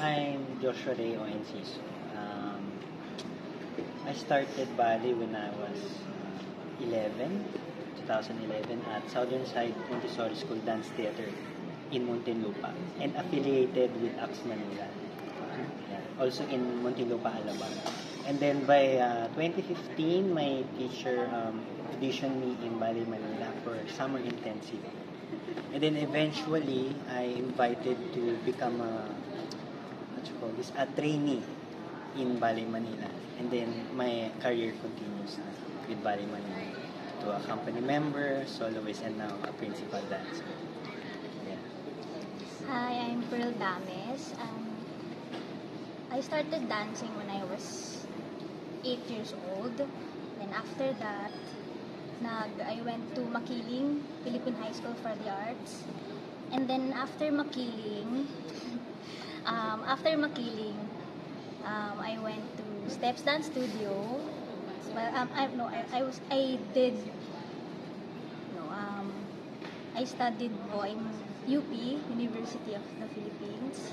I'm Joshua Ray Oenciso. I started ballet when I was 11, 2011 at Southern Side Montessori School Dance Theater in Muntinlupa and affiliated with AX Manila. Yeah, also in Muntinlupa, Alabang. And then by 2015, my teacher auditioned me in Ballet Manila for summer intensive. And then eventually, I invited to become a trainee in Ballet Manila. And then my career continues with Ballet Manila to a company member, soloist, and now a principal dancer. Yeah. Hi, I'm Pearl Dames. I started dancing when I was 8 years old. Then after that, I went to Makiling, Philippine High School for the Arts. And then after Makiling, I went to Steps Dance Studio. Well, I studied in UP, University of the Philippines.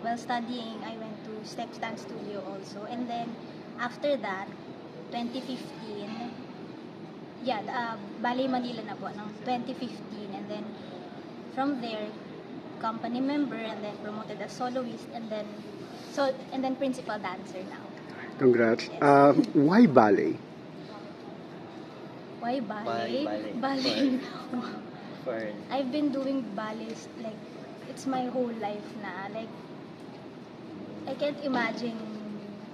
While studying, I went to Steps Dance Studio also. And then after that, 2015, Ballet Manila na po ng 2015. And then from there, company member, and then promoted as soloist, and then principal dancer now. Congrats. Yes. Why ballet? Why ballet? Ballet. For I've been doing ballet like it's my whole life na. Like I can't imagine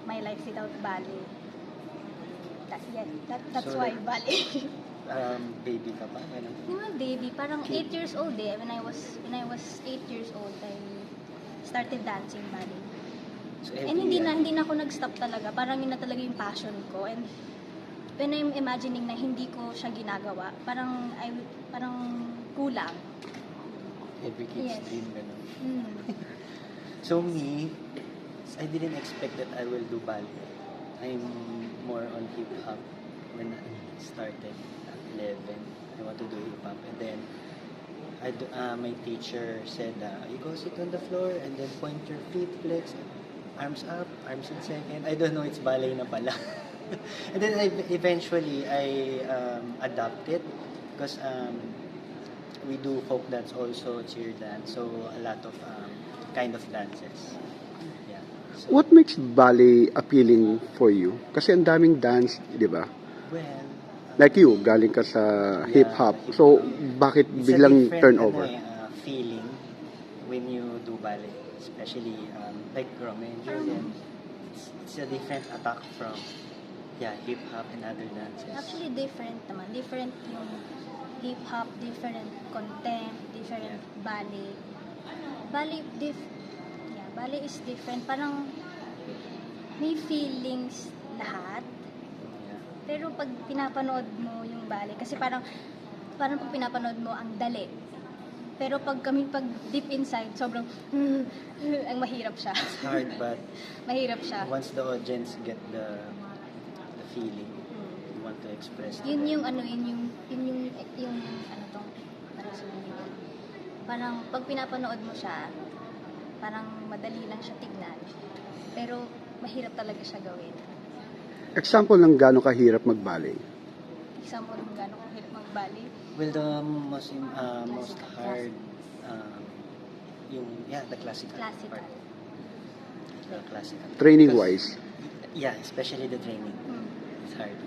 my life without ballet. That's So, why like, ballet. baby ka pa? Ganun. Yung mga baby, parang 8 years old eh. When I was 8 years old, I started dancing ballet. So, And hindi na ako nag-stop talaga. Parang yun na talaga yung passion ko. And when I'm imagining na hindi ko siya ginagawa, parang kulang. Every kid's Yes. dream, ganun. Mm. So me, I didn't expect that I will do ballet. I'm more on hip-hop when I started at 11. I want to do hip-hop. And then, my teacher said, you go sit on the floor and then point your feet, flex, arms up, arms in second. I don't know, it's ballet na pala. And then eventually, I adapted because we do folk dance also, cheer dance, so a lot of kind of dances. Yeah. So, What makes ballet appealing for you? Kasi ang daming dance, di ba? well, Like you, galing ka sa hip-hop. So, bakit it's biglang a different turnover? feeling when you do ballet, especially like Romeo and Juliet. It's a different attack from hip hop and other dances. Actually, different naman. Different yung hip-hop, different content, different ballet. Ballet is different. Parang may feelings lahat. Yeah. Pero pag pinapanood mo yung ballet, kasi parang pag pinapanood mo, ang dali. Pero pag deep inside, sobrang ang mahirap siya. It's hard, but Mahirap siya. once the audience get the feeling, you want to express to Yun them. yung ano tong sabihin ko. Parang pag pinapanood mo siya, parang madali lang siya tignan. Pero mahirap talaga siya gawin. Example ng gaano kahirap mag-ballet. Example ng gano'n kung hirap mag-ballet. Well, the most hard, the classical Classical. part. The classical. Training-wise. Yeah, especially the training. Hmm. It's hard.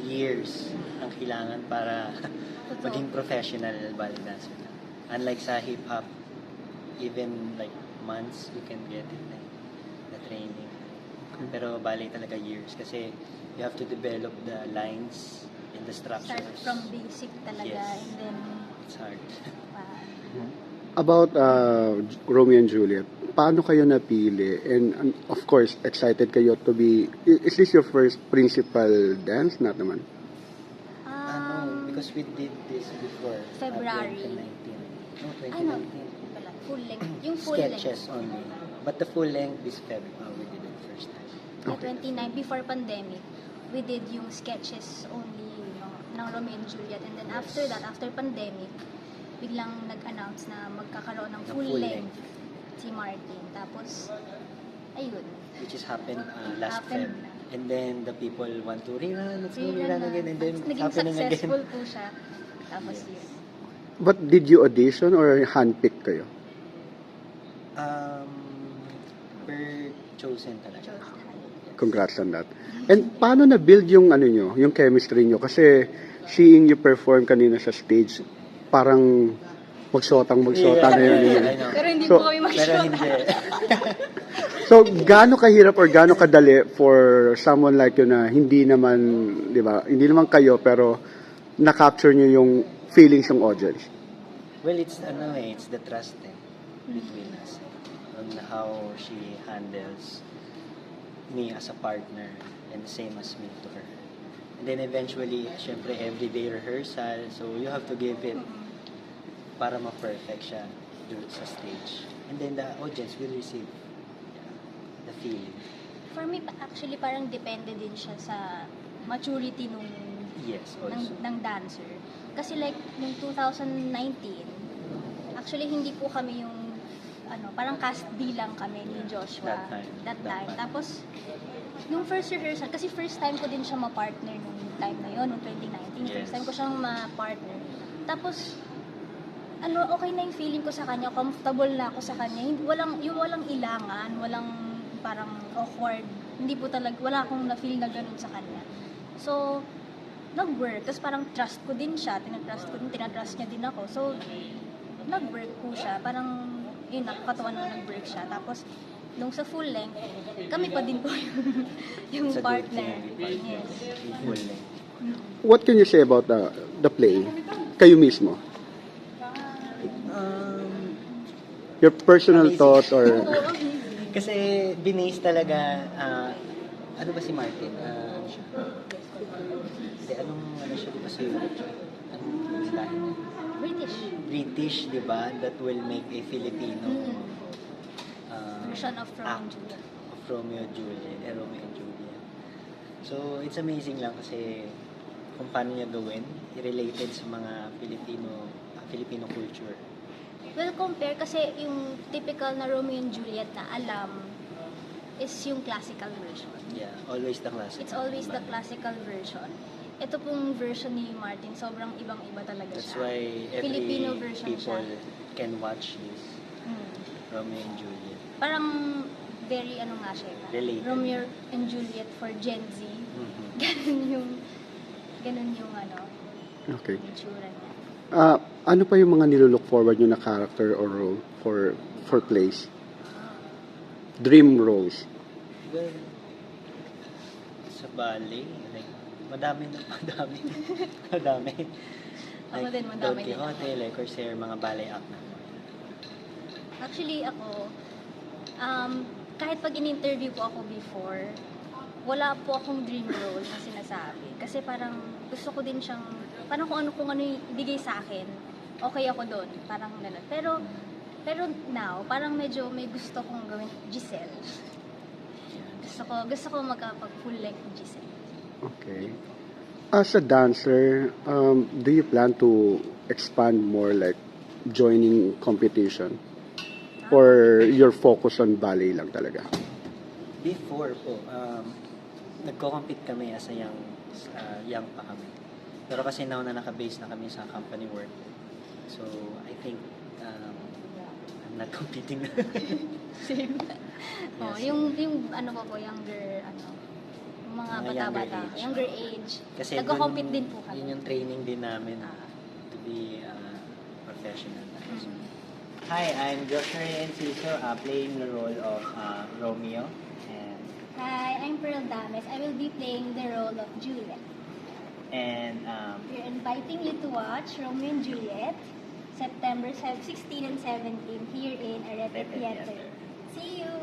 Years ang kailangan para Totoo. maging professional ballet dancer. Unlike sa hip-hop, even like months, you can get it, like, the training. Pero ballet talaga years kasi you have to develop the lines and the structures. Start from basic talaga, Yes. and then It's hard. About Romeo and Juliet, paano kayo napili? And of course, excited kayo to be, is this your first principal dance? Not naman. Because we did this before. February. 2019. No, Ano? 2019. Wala, full length. Yung full Sketches length. only. But the full length this February, we did it first time. Yeah, 29, before pandemic, we did yung sketches only, ng Romeo and Juliet. And then after that, after pandemic, biglang nag-announce na magkakaroon ng The full full length. si Martin. Tapos, ayun. Which is happened last Feb. Happened na. And then the people want to rerun, let's go Rerun rerun na. again. And then Tapos naging happening successful again. po siya. Tapos Yes. yun. But did you audition or handpick kayo? We're chosen talaga. Congrats on that. And paano na-build yung ano nyo, yung chemistry nyo? Kasi seeing you perform kanina sa stage, parang magsotang na yun. I know. Pero hindi So, po kami Pero mag-shot. hindi. So, gaano kahirap or gaano kadali for someone like you na hindi naman, di ba, hindi naman kayo, pero na-capture nyo yung feelings ng audience? Well, it's it's the trust between us on how she handles me as a partner and same as me to her. And then eventually, syempre everyday rehearsal, so you have to give it para ma-perfect siya sa stage. And then the audience will receive the feeling. For me, actually, parang depende din siya sa maturity nung Yes, also. ng dancer. Kasi like, nung 2019, actually, hindi po kami yung, parang cast B lang kami ni Joshua. That time. Tapos, nung first rehearsal, kasi first time ko din siya ma-partner nung time na yun, nung 2019. Yes. First time ko siyang ma-partner. Tapos, okay na yung feeling ko sa kanya, comfortable na ako sa kanya. Walang ilangan, walang parang awkward. Hindi po talaga, wala akong na-feel na ganun sa kanya. So, nag-work. Tapos parang trust ko din siya, tinatrust niya din ako. So, nag-work po siya. Parang, yun, nakakatawa na nag-work siya. Tapos, nung sa full length, kami pa din po yung It's a good partner. thing, Yes. full length. What can you say about the play? Kayo mismo? Your personal Amazing. thoughts or... Kasi binase talaga, ano ba si Martin? Ano siya, di ba si anong lahi niya? British, di ba? That will make a Filipino Version of Romeo and act Juliet. of Romeo and Juliet. So, it's amazing lang kasi kung paano niya gawin, related sa mga Filipino culture. Well, compare kasi yung typical na Romeo and Juliet na alam is yung classical version. Yeah, always the classic. It's always the classical version. Ito pong version ni Martin, sobrang ibang-iba talaga That's siya. why every Filipino version people siya. can watch this Mm. Romeo and Juliet. Parang very nga siya. Related. Romeo and Juliet for Gen Z. Mhm. Ganun yung Okay. itsura niya. Ano pa yung mga nilook forward nyo na character or role for plays? Dream roles. Well, sa ballet, like, madami. Ako din, madami Don din. Quixote, Le Corsair, mga ballet act na. Actually, ako, kahit pag in-interview po ako before, wala po akong dream role na sinasabi. Kasi parang gusto ko din siyang, parang kung ano yung ibigay sa akin, okay ako doon. Parang gano'n. Pero now, parang medyo may gusto kong gawin Giselle. Gusto ko magkapag-full length Giselle. Okay. As a dancer, do you plan to expand more, like joining competition? Or your focus on ballet lang talaga? Before po, nagko-compete kami as a young pa kami. Pero kasi now na naka-base na kami sa company work. So, I think I'm not competing na. Same. Yes. Yung younger, yung mga bata-bata, younger age. Kasi Nagko-compete din po kami. Yun yung training din namin to be professional. Hi, I'm Joshua Enciso, playing the role of Romeo. And Hi, I'm Pearl Dames. I will be playing the role of Juliet. We're inviting you to watch Romeo and Juliet, September 16 and 17 here in Arete Theater. See you!